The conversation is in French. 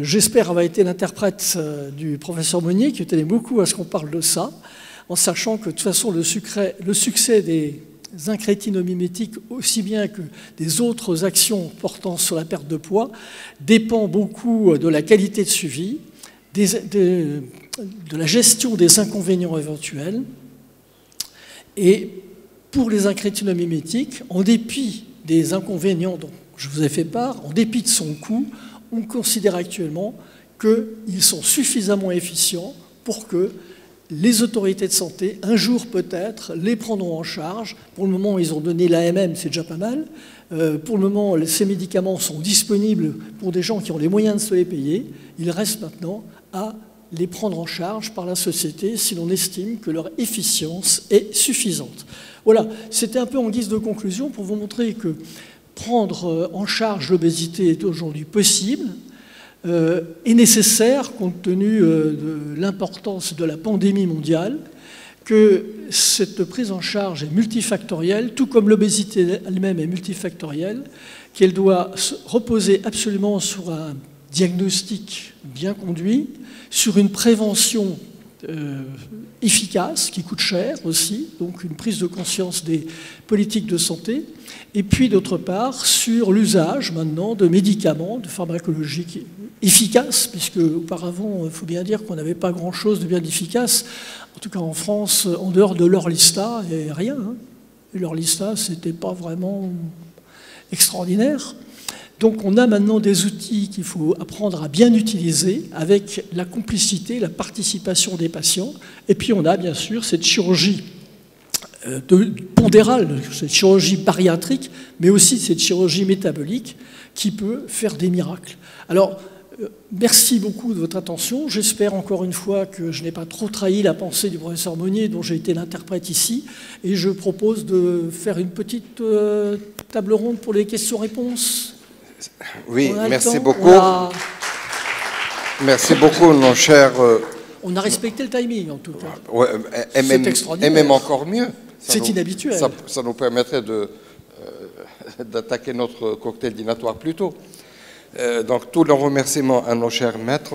j'espère avoir été l'interprète du professeur Monnier, qui tenait beaucoup à ce qu'on parle de ça, en sachant que de toute façon le succès des incrétinomimétiques, aussi bien que des autres actions portant sur la perte de poids, dépend beaucoup de la qualité de suivi, de la gestion des inconvénients éventuels. Et pour les incrétinomimétiques, en dépit des inconvénients dont je vous ai fait part, en dépit de son coût, on considère actuellement qu'ils sont suffisamment efficients pour que les autorités de santé, un jour peut-être, les prendront en charge. Pour le moment, ils ont donné l'AMM, c'est déjà pas mal. Pour le moment, ces médicaments sont disponibles pour des gens qui ont les moyens de se les payer. Il reste maintenant à les prendre en charge par la société si l'on estime que leur efficience est suffisante. Voilà, c'était un peu en guise de conclusion pour vous montrer que prendre en charge l'obésité est aujourd'hui possible, est nécessaire compte tenu de l'importance de la pandémie mondiale, que cette prise en charge est multifactorielle, tout comme l'obésité elle-même est multifactorielle, qu'elle doit reposer absolument sur un diagnostic bien conduit, sur une prévention efficace, qui coûte cher aussi, donc une prise de conscience des politiques de santé, et puis d'autre part sur l'usage maintenant de médicaments, de pharmacologie efficaces, puisque auparavant, il faut bien dire qu'on n'avait pas grand-chose de bien efficace, en tout cas en France, en dehors de l'Orlista, et rien. Hein. Et l'Orlista, c'était pas vraiment extraordinaire. Donc on a maintenant des outils qu'il faut apprendre à bien utiliser avec la complicité, la participation des patients. Et puis on a bien sûr cette chirurgie pondérale, cette chirurgie bariatrique, mais aussi cette chirurgie métabolique qui peut faire des miracles. Alors, merci beaucoup de votre attention. J'espère encore une fois que je n'ai pas trop trahi la pensée du professeur Monnier, dont j'ai été l'interprète ici. Et je propose de faire une petite table ronde pour les questions-réponses. Oui, merci beaucoup. Merci beaucoup, mon cher. On a respecté le timing, en tout cas. Ouais, c'est extraordinaire. Et même encore mieux. C'est inhabituel. Ça nous permettrait d'attaquer notre cocktail dînatoire plus tôt. Donc, tous les remerciements à nos chers maîtres.